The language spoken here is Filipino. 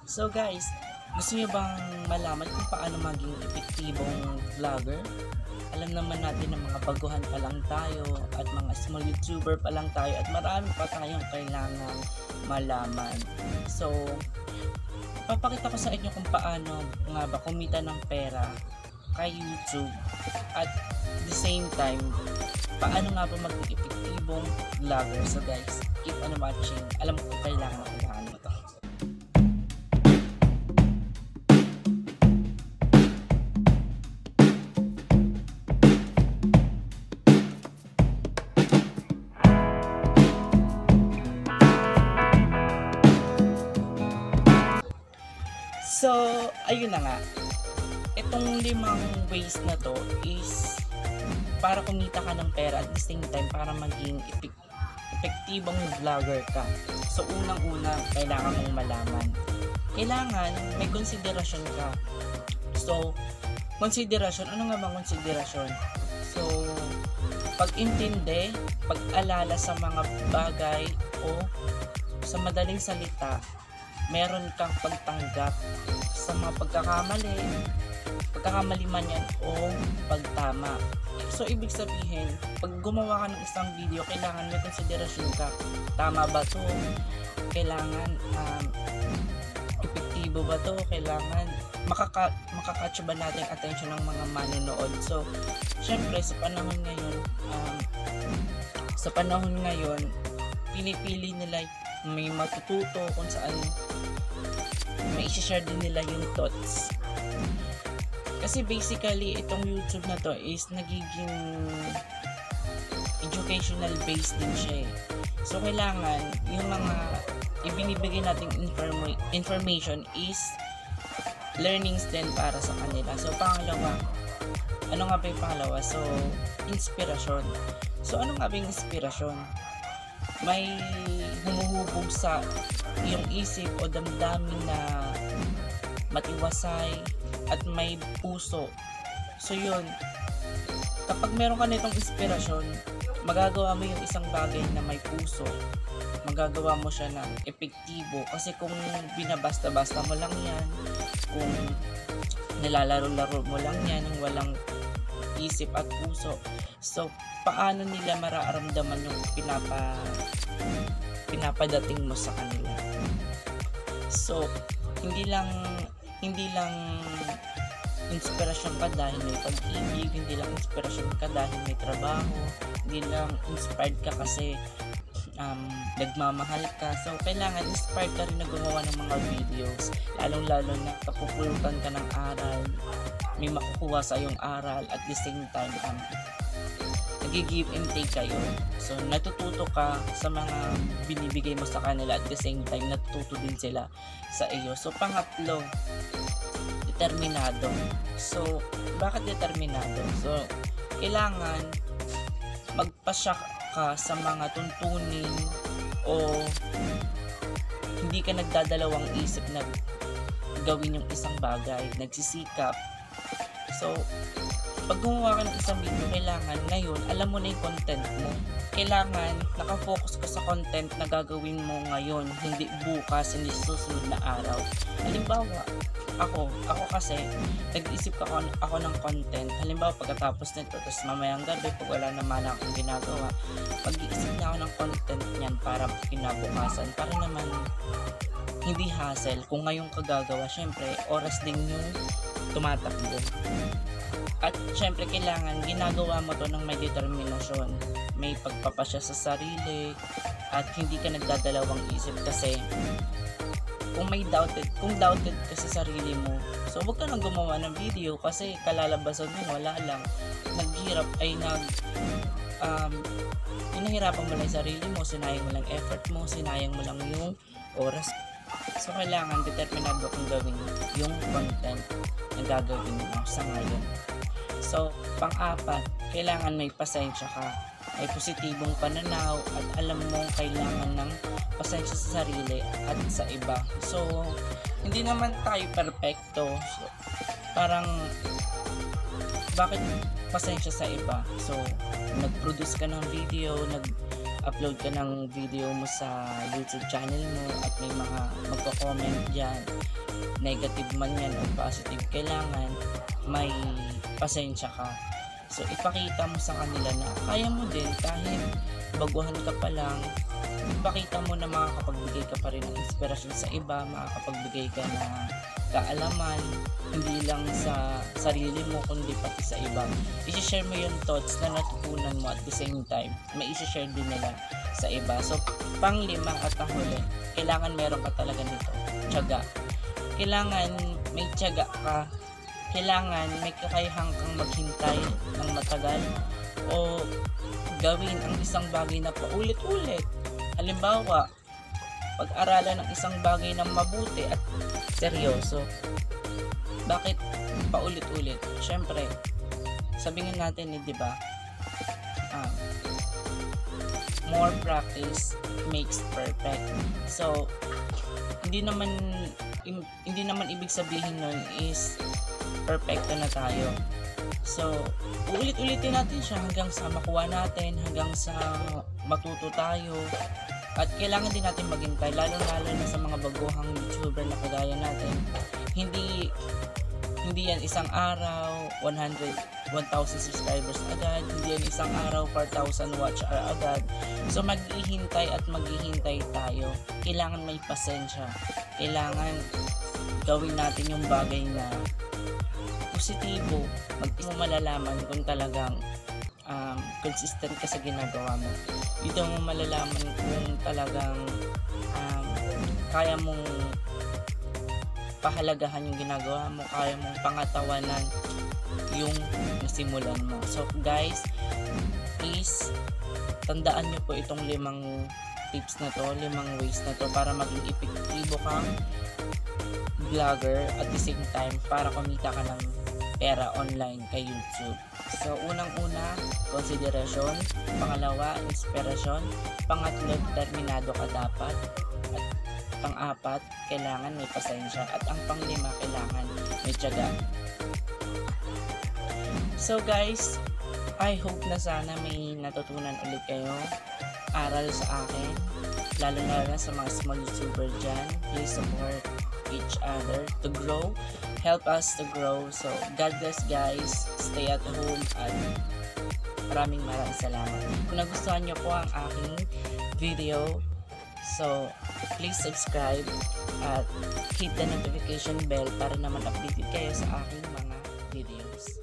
So guys, gusto niyo bang malaman kung paano maging epektibong vlogger? Alam naman natin na mga baguhan pa lang tayo at mga small YouTuber pa lang tayo at marami pa tayong kailangang malaman. So, papakita ko sa inyo kung paano nga ba kumita ng pera kay YouTube at the same time, paano nga ba maging epektibong vlogger. So guys, keep on watching. Alam ko kailangan mo to. So, ayun na nga. Itong 5 ways na to is para kumita ka ng pera at the same time para maging epektibong vlogger ka. So, unang-una, kailangan mong malaman. Kailangan may konsiderasyon ka. So, konsiderasyon, ano nga bang konsiderasyon? So, pag-intindi, pag-alala sa mga bagay o sa madaling salita, meron kang pagtanggap sa mga pagkakamali man yan o pagtama. So, ibig sabihin, pag gumawa ka ng isang video, kailangan may konsiderasyon ka. Tama ba to? Kailangan epektibo ba to? Kailangan makakatch ba natin attention ng mga manonood? So, syempre, sa panahon ngayon, pinipili nila may matututo kung saan may i-share din nila yung thoughts. Kasi basically, itong YouTube na to is nagiging educational based din siya eh. So, kailangan yung mga ibinibigay nating information is learnings din para sa kanila. So, pangalawa, ano nga ba yung pangalawa? So, inspirasyon. So, ano nga ba yung inspirasyon? May humuhubog sa iyong isip o damdamin na matiwasay at may puso. So yun, kapag meron ka nitong inspirasyon, magagawa mo yung isang bagay na may puso, magagawa mo siya ng epektibo. Kasi kung binabasta-basta mo lang yan, kung nilalaro-laro mo lang yan ng walang isip at puso, so paano nila mararamdaman yung pinapadating mo sa kanila? So, hindi lang inspirasyon ka dahil may pag-ibig, hindi lang inspirasyon ka dahil may trabaho, hindi lang inspired ka kasi nagmamahal ka. So, kailangan inspired ka rin na gumawa ng mga videos, lalong-lalo na kapupulutan ka ng aral, may makukuha sa iyong aral at the same time nag-give and take kayo. So, natututo ka sa mga binibigay mo sa kanila at the same time natututo din sila sa iyo. So, pangatlo, determinado. So, bakit determinado? So, kailangan magpasya ka sa mga tuntunin o hindi ka nagdadalawang isip na gawin yung isang bagay, nagsisikap. So, pag gumawa ka ng isang video, kailangan ngayon, alam mo na yung content mo. Kailangan nakafocus ka sa content na gagawin mo ngayon, hindi bukas, hindi susunod na araw. Halimbawa, ako kasi, nag-isip ako ng content. Halimbawa, pagkatapos nito, tapos mamayang gabi, pag wala naman akong ginagawa, mag-iisip na ako ng content niyan para kinabukasan. Para naman, hindi hassle. Kung ngayon ka gagawa, syempre, oras din yung tumatakbo. At syempre kailangan ginagawa mo to ng may determinasyon, may pagpapasya sa sarili at hindi ka nagdadalawang isip. Kasi kung doubted ka sa sarili mo, so wag ka nang gumawa ng video kasi kalalabasan mo wala lang, hinahirapan mo lang yung sarili mo, sinayang mo lang effort mo, sinayang mo lang yung oras. So kailangan determinado kung gawin yung content na gagawin mo sa ngayon. So, pang-apat, kailangan may pasensya ka. May positibong pananaw at alam mo kailangan ng pasensya sa sarili at sa iba. So, hindi naman tayo perfecto. So, parang, bakit pasensya sa iba? So, nag-produce ka ng video, upload ka ng video mo sa YouTube channel mo at may mga magko-comment dyan. negative man yan o positive, kailangan may pasensya ka. So ipakita mo sa kanila na kaya mo din kahit baguhan ka pa lang. Ipakita mo na makakapagbigay ka pa rin ng inspirasyon sa iba, makakapagbigay ka na kaalaman, hindi lang sa sarili mo kundi pati sa iba. I-share mo yung thoughts na natutunan mo at the same time may i-share din nila sa iba. So panglima at ang huli, kailangan meron ka talaga nito, tiyaga. Kailangan may tiyaga ka, kailangan may kakayahan kang maghintay ng matagal o gawin ang isang bagay na paulit-ulit. Halimbawa, pag-aralan ng isang bagay ng mabuti at seryoso. Bakit paulit-ulit? Siyempre, sabihin natin di ba? More practice makes perfect. So, hindi naman ibig sabihin nun is perfecto na tayo. So, uulit-ulitin natin siya hanggang sa makuha natin, hanggang sa matuto tayo. At kailangan din natin maghintay, lalo-lalo na sa mga baguhang YouTuber na kagaya natin. Hindi yan isang araw 1,000 subscribers agad, hindi yan isang araw 4,000 watch hour agad. So maghihintay at maghihintay tayo. Kailangan may pasensya. Kailangan gawin natin yung bagay na positibo. Mo malalaman kung talagang consistent ka sa ginagawa mo. Dito mo malalaman kung talagang kaya mong pahalagahan yung ginagawa mo, kaya mong pangatawanan yung nasimulan mo. So guys, please tandaan nyo po itong 5 tips na to, 5 ways na to para maging epektibo kang vlogger at the same time para kumita ka ng pera online kay YouTube. So unang-una, consideration. Pangalawa, inspirasyon. Pangatlo, determinado ka dapat. At pang-apat, kailangan may pasensya. At ang panglima, kailangan may tiyaga. So guys, I hope na sana may natutunan ulit kayo aral sa akin, lalo na sa mga small YouTuber dyan. Please support each other to grow, help us to grow. So God bless guys, stay at home at maraming salamat. Kung nagustuhan nyo po ang aking video, so please subscribe at hit the notification bell para naman updated kayo sa aking mga videos.